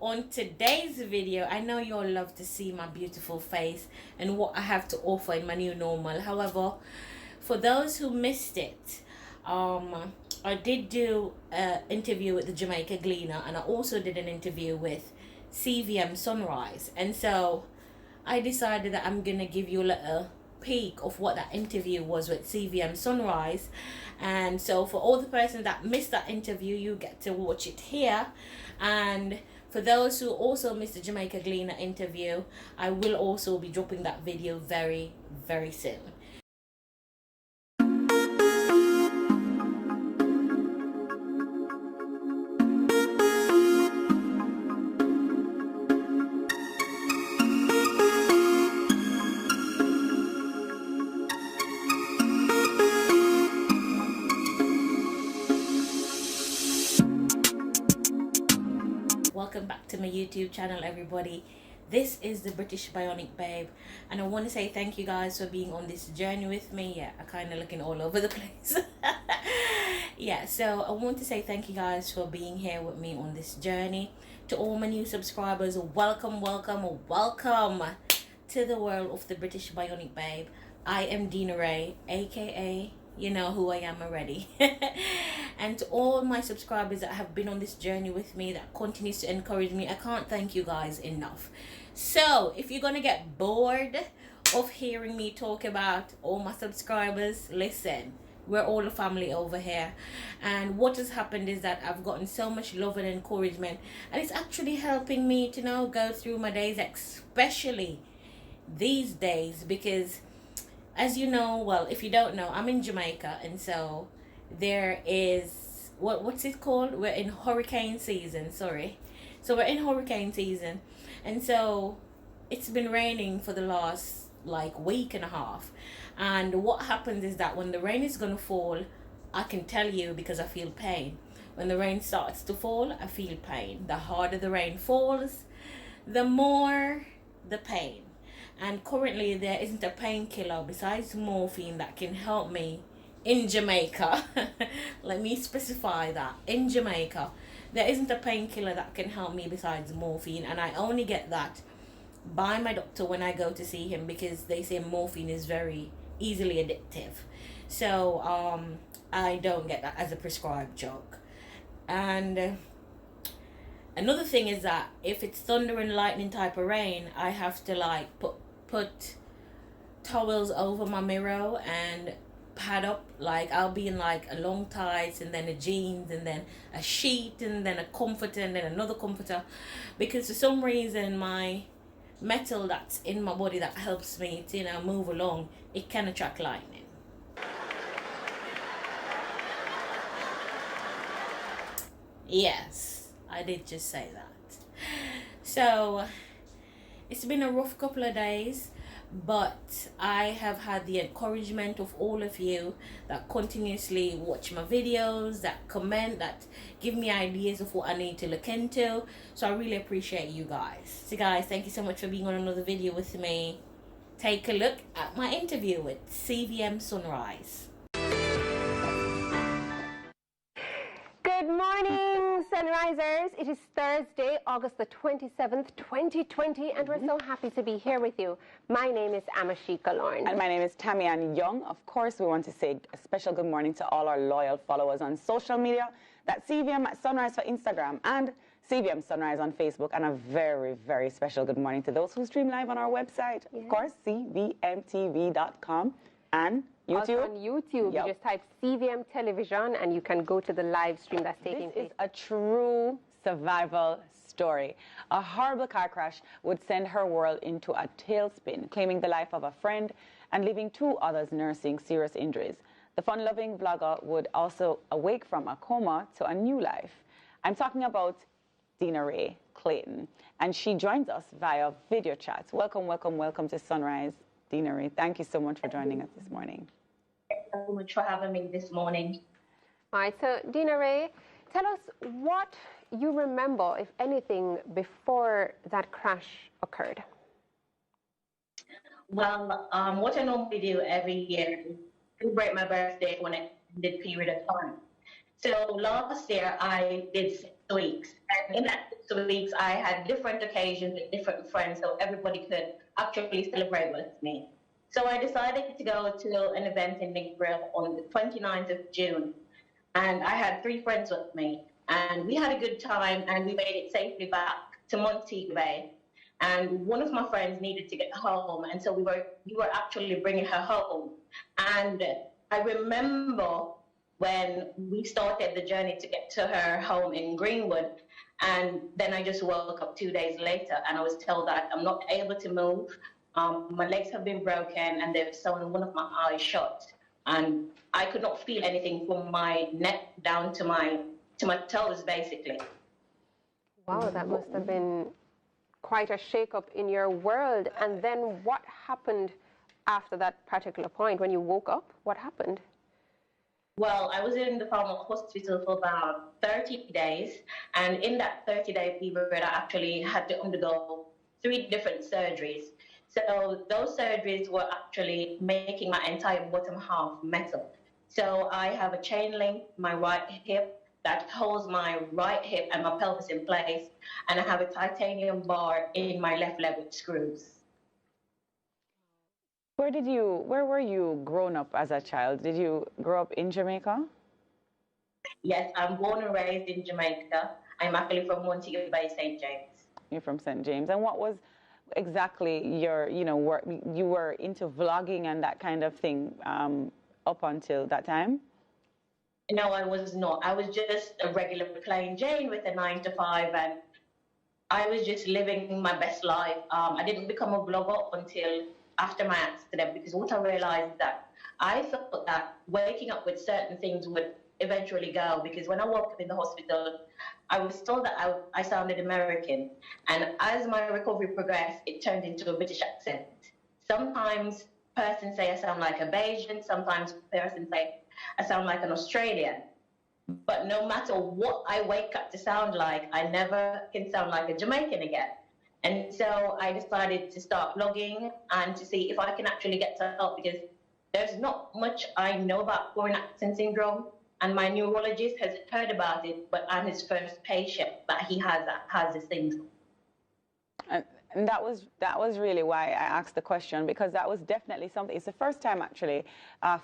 on today's video, I know you all love to see my beautiful face and what I have to offer in my new normal. However, for those who missed it, I did do an interview with the Jamaica Gleaner, and I also did an interview with CVM Sunrise. And so I decided that I'm gonna give you a little peek of what that interview was with CVM Sunrise. And so for all the persons that missed that interview, you get to watch it here. And for those who also missed the Jamaica Gleaner interview, I will also be dropping that video very, very soon. Welcome back to my YouTube channel, everybody. This is the British Bionic Babe, and I want to say thank you guys for being on this journey with me. Yeah, I'm kind of looking all over the place. Yeah, so I want to say thank you guys for being here with me on this journey. To all my new subscribers, welcome, welcome, welcome to the world of the British Bionic Babe. I am Dina Ray, aka you know who I am already. And to all my subscribers that have been on this journey with me, that continues to encourage me, I can't thank you guys enough. So if you're gonna get bored of hearing me talk about all my subscribers, listen, we're all a family over here. And what has happened is that I've gotten so much love and encouragement, and it's actually helping me to go through my days, especially these days, because as you know, well, if you don't know, I'm in Jamaica, and so there is what's it called? We're in hurricane season, sorry. So we're in hurricane season, and so it's been raining for the last like week and a half. And what happens is that when the rain is gonna fall, I can tell you because I feel pain. When the rain starts to fall, I feel pain. The harder the rain falls, the more the pain. And currently there isn't a painkiller besides morphine that can help me in Jamaica. Let me specify that. In Jamaica, there isn't a painkiller that can help me besides morphine, and I only get that by my doctor when I go to see him, because they say morphine is very easily addictive. So I don't get that as a prescribed drug. And another thing is that if it's thunder and lightning type of rain, I have to like put towels over my mirror and pad up. Like I'll be in like a long tights and then a jeans and then a sheet and then a comforter and then another comforter, because for some reason my metal that's in my body that helps me to move along, it can attract lightning. Yes, I did just say that. So it's been a rough couple of days, but I have had the encouragement of all of you that continuously watch my videos, that comment, that give me ideas of what I need to look into. So I really appreciate you guys. So guys, thank you so much for being on another video with me. Take a look at my interview with CVM Sunrise. Good morning, Sunrisers. It is Thursday, August the 27th, 2020, and we're so happy to be here with you. My name is Amashika Lorne. And my name is Tamian Young. Of course, we want to say a special good morning to all our loyal followers on social media. That's CVM Sunrise for Instagram and CVM Sunrise on Facebook. And a very, very special good morning to those who stream live on our website. Yes. Of course, cvmtv.com and YouTube. Also on YouTube, you just type CVM Television and you can go to the live stream that's taking place. This is a true survival story. A horrible car crash would send her world into a tailspin, claiming the life of a friend and leaving two others nursing serious injuries. The fun-loving vlogger would also awake from a coma to a new life. I'm talking about Dina Ray Clayton, and she joins us via video chats. Welcome, welcome, welcome to Sunrise, Dina Ray. Thank you so much for joining us this morning. Thank you so much for having me this morning. All right, so Dina Ray, tell us what you remember, if anything, before that crash occurred. Well, what I normally do every year is celebrate my birthday for an extended period of time. So last year I did weeks. And in that 6 weeks, I had different occasions with different friends, so everybody could actually celebrate with me. So I decided to go to an event in Negril on the 29th of June. And I had 3 friends with me. And we had a good time, and we made it safely back to Montego Bay. And one of my friends needed to get home, and so we were actually bringing her home. And I remember when we started the journey to get to her home in Greenwood, and then I just woke up 2 days later, and I was told that I'm not able to move. My legs have been broken, and they've sewn one of my eyes shut, and I could not feel anything from my neck down to my toes, basically. Wow, that must have been quite a shake-up in your world. And then what happened after that particular point when you woke up? What happened? Well, I was in the Falmouth hospital for about 30 days. And in that 30-day period, I actually had to undergo 3 different surgeries. So those surgeries were actually making my entire bottom half metal. So I have a chain link, my right hip, that holds my right hip and my pelvis in place, and I have a titanium bar in my left leg with screws. Where were you grown up as a child? Did you grow up in Jamaica? Yes, I'm born and raised in Jamaica. I'm actually from Montego Bay, St. James. You're from St. James. And what was exactly your, work? You were into vlogging and that kind of thing up until that time? No, I was not. I was just a regular plain Jane with a 9 to 5, and I was just living my best life. I didn't become a blogger until after my accident, because what I realized is that I thought that waking up with certain things would eventually go, because when I woke up in the hospital, I was told that I sounded American. And as my recovery progressed, it turned into a British accent. Sometimes persons say I sound like a Bayesian, sometimes persons say I sound like an Australian. But no matter what I wake up to sound like, I never can sound like a Jamaican again. And so I decided to start blogging and to see if I can actually get some help, because there's not much I know about foreign accent syndrome. And my neurologist has heard about it, but I'm his first patient that he has this syndrome. And that was really why I asked the question, because that was definitely something. It's the first time actually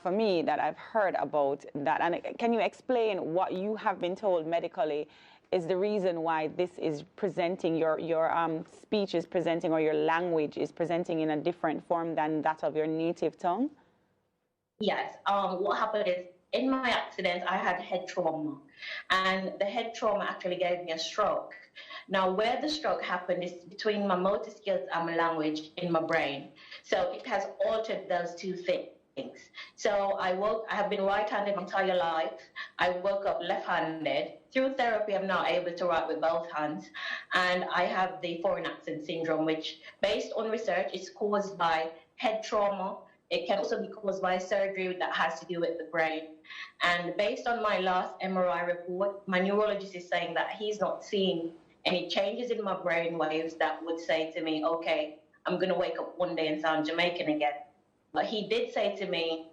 for me that I've heard about that. And can you explain what you have been told medically is the reason why this is presenting, your speech is presenting, or your language is presenting in a different form than that of your native tongue? Yes. What happened is, in my accident, I had head trauma, and the head trauma actually gave me a stroke. Now, where the stroke happened is between my motor skills and my language in my brain. So it has altered those 2 things. So I have been right-handed my entire life. I woke up left-handed. Through therapy, I'm now able to write with both hands. And I have the foreign accent syndrome, which, based on research, is caused by head trauma. It can also be caused by surgery that has to do with the brain. And based on my last MRI report, my neurologist is saying that he's not seeing any changes in my brain waves that would say to me, okay, I'm going to wake up one day and sound Jamaican again. But he did say to me,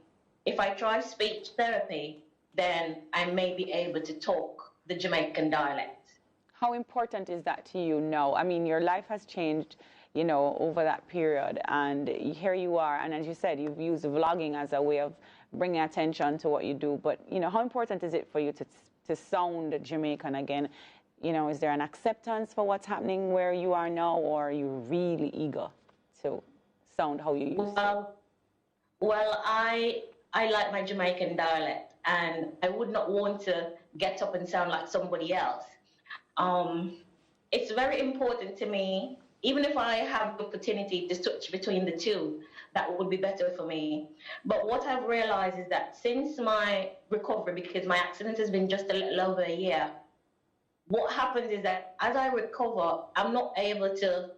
if I try speech therapy, then I may be able to talk the Jamaican dialect. How important is that to you now? I mean, your life has changed, over that period, and here you are. And as you said, you've used vlogging as a way of bringing attention to what you do. But, how important is it for you to sound Jamaican again? Is there an acceptance for what's happening where you are now, or are you really eager to sound how you used to? Well, I like my Jamaican dialect, and I would not want to get up and sound like somebody else. It's very important to me. Even if I have the opportunity to switch between the 2, that would be better for me. But what I've realized is that since my recovery, because my accident has been just a little over a year, what happens is that as I recover, I'm not able to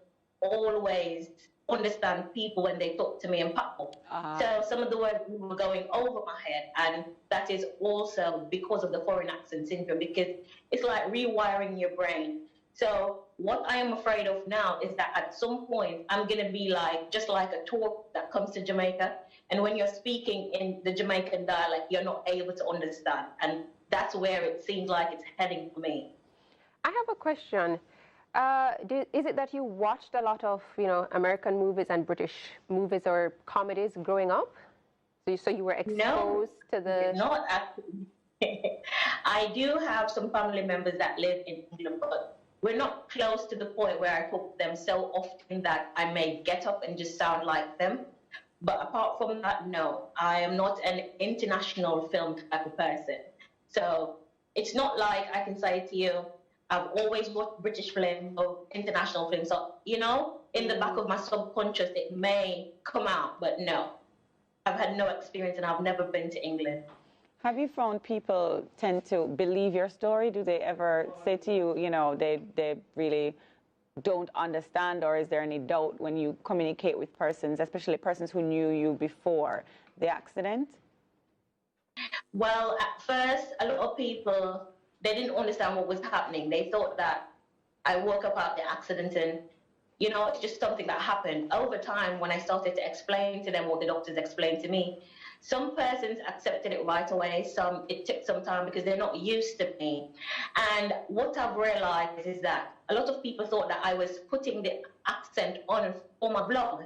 always understand people when they talk to me in Patois. So some of the words were going over my head, and that is also because of the foreign accent syndrome, because it's like rewiring your brain. So what I am afraid of now is that at some point I'm going to be just like a tour that comes to Jamaica, and when you're speaking in the Jamaican dialect, you're not able to understand, and that's where it seems like it's heading for me. I have a question. Is it that you watched a lot of, American movies and British movies or comedies growing up? So you were exposed to the... Not actually. I do have some family members that live in England, but we're not close to the point where I talk to them so often that I may get up and just sound like them. But apart from that, no, I am not an international film type of person. So it's not like I can say to you, I've always watched British films or international films. So, in the back of my subconscious, it may come out, but no. I've had no experience and I've never been to England. Have you found people tend to believe your story? Do they ever say to you, they really don't understand, or is there any doubt when you communicate with persons, especially persons who knew you before the accident? Well, at first, a lot of people, they didn't understand what was happening. They thought that I woke up out the accident and, it's just something that happened. Over time, when I started to explain to them what the doctors explained to me, some persons accepted it right away. It took some time because they're not used to me. And what I've realized is that a lot of people thought that I was putting the accent on my blog.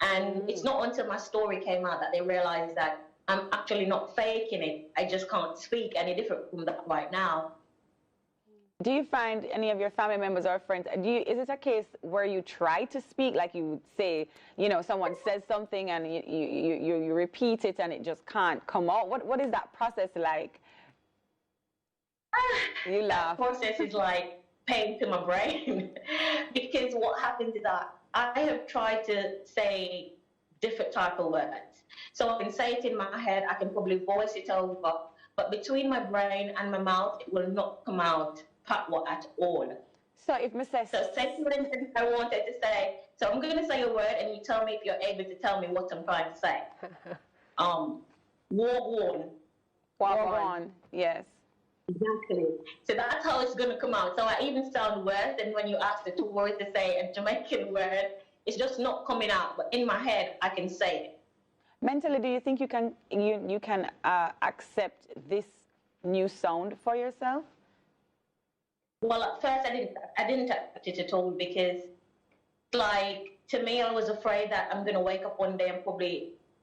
And it's not until my story came out that they realized that I'm actually not faking it. I just can't speak any different from that right now. Do you find any of your family members or friends, is it a case where you try to speak, like you would say, someone says something and you repeat it and it just can't come out? What is that process like? You laugh. That process is like pain to my brain because what happens is that I have tried to say different type of words. So I can say it in my head, I can probably voice it over, but between my brain and my mouth, it will not come out patois at all. So if Mrs. So say for instance, I wanted to say, so I'm going to say a word and you tell me if you're able to tell me what I'm trying to say. War worn. Yes. Exactly. So that's how it's going to come out. So I even sound worse than when you ask the two words to say a Jamaican word. It's just not coming out, but in my head, I can say it. Mentally, do you think you can accept this new sound for yourself? Well, at first I didn't accept it at all because, to me, I was afraid that I'm going to wake up one day and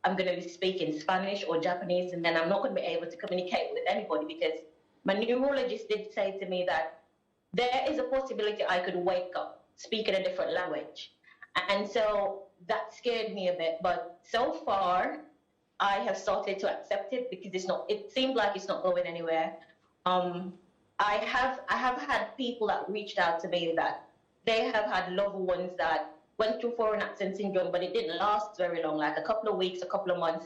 I'm going to be speaking Spanish or Japanese, and then I'm not going to be able to communicate with anybody because my neurologist did say to me that there is a possibility I could wake up speaking a different language. And so that scared me a bit. But so far, I have started to accept it because it seemed like it's not going anywhere. I have had people that reached out to me that they have had loved ones that went through foreign accent syndrome, but it didn't last very long, like a couple of weeks, a couple of months.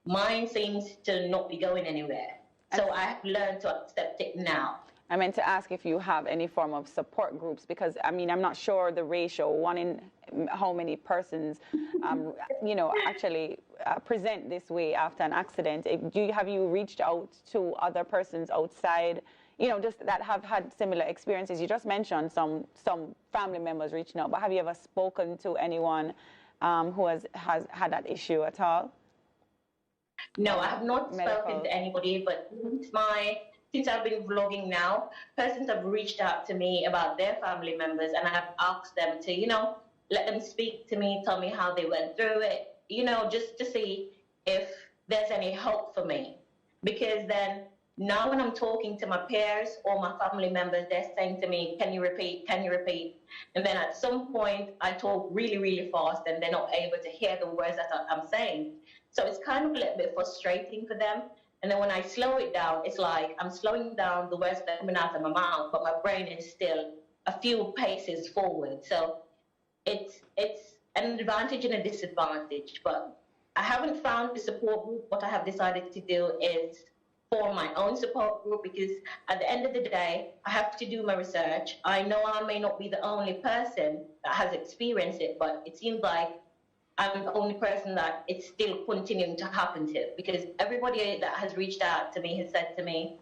Mine seems to not be going anywhere. So I have learned to accept it now. I meant to ask if you have any form of support groups, because I'm not sure the ratio, one in how many persons, actually present this way after an accident. Have you reached out to other persons outside, just that have had similar experiences? You just mentioned some family members reaching out, but have you ever spoken to anyone who has had that issue at all? No, I have not spoken to anybody, but since I've been vlogging now, persons have reached out to me about their family members, and I have asked them to, let them speak to me, tell me how they went through it, just to see if there's any hope for me. Because then now when I'm talking to my peers or my family members, they're saying to me, can you repeat? Can you repeat? And then at some point I talk really, really fast and they're not able to hear the words that I'm saying. So it's kind of a little bit frustrating for them. And then when I slow it down, it's like I'm slowing down the words that are coming out of my mouth, but my brain is still a few paces forward. So it's an advantage and a disadvantage. But I haven't found the support group. What I have decided to do is form my own support group, because at the end of the day, I have to do my research. I know I may not be the only person that has experienced it, but it seems like I'm the only person that it's still continuing to happen to, because everybody that has reached out to me has said to me,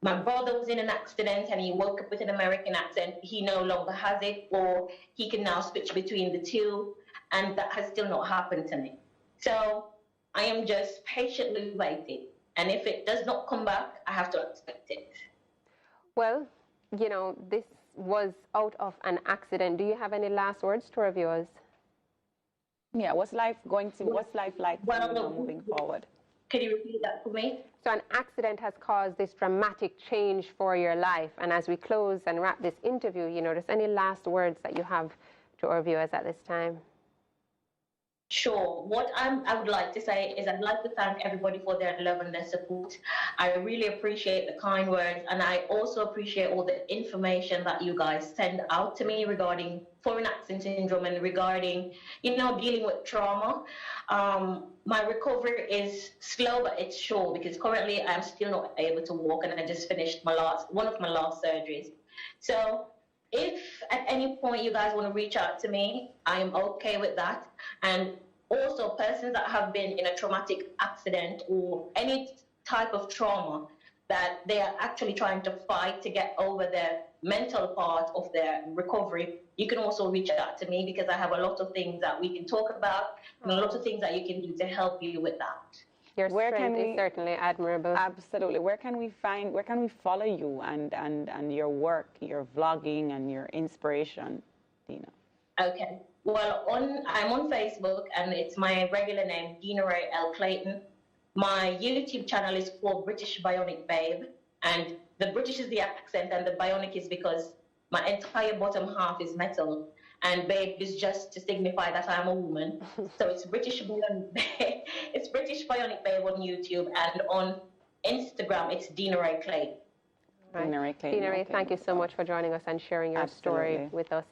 my brother was in an accident and he woke up with an American accent. He no longer has it, or he can now switch between the two, and that has still not happened to me. So I am just patiently waiting. And if it does not come back, I have to accept it. Well, this was out of an accident. Do you have any last words to our viewers? Yeah, what's life like for you now moving forward? Can you repeat that for me? So an accident has caused this dramatic change for your life. And as we close and wrap this interview, you know, just any last words that you have to our viewers at this time? Sure. What I would like to say is I'd like to thank everybody for their love and their support. I really appreciate the kind words, and I also appreciate all the information that you guys send out to me regarding foreign accent syndrome and regarding, you know, dealing with trauma. My recovery is slow, but it's sure, because currently I'm still not able to walk, and I just finished one of my last surgeries. So if at any point you guys want to reach out to me, I am okay with that. And also persons that have been in a traumatic accident or any type of trauma that they are actually trying to fight to get over their mental part of their recovery, you can also reach out to me, because I have a lot of things that we can talk about and a lot of things that you can do to help you with that. Your strength is certainly admirable. Absolutely. Where can we follow you and your work, your vlogging and your inspiration, Dina? Okay. Well, I'm on Facebook, and it's my regular name, Dina Ray L. Clayton. My YouTube channel is called British Bionic Babe, and the British is the accent, and the bionic is because my entire bottom half is metal, and babe is just to signify that I'm a woman. So it's British Bionic Babe. It's British Bionic Babe on YouTube, and on Instagram it's Dina Ray Clayton. Right. Dina Ray, thank you so much for joining us and sharing your story with us.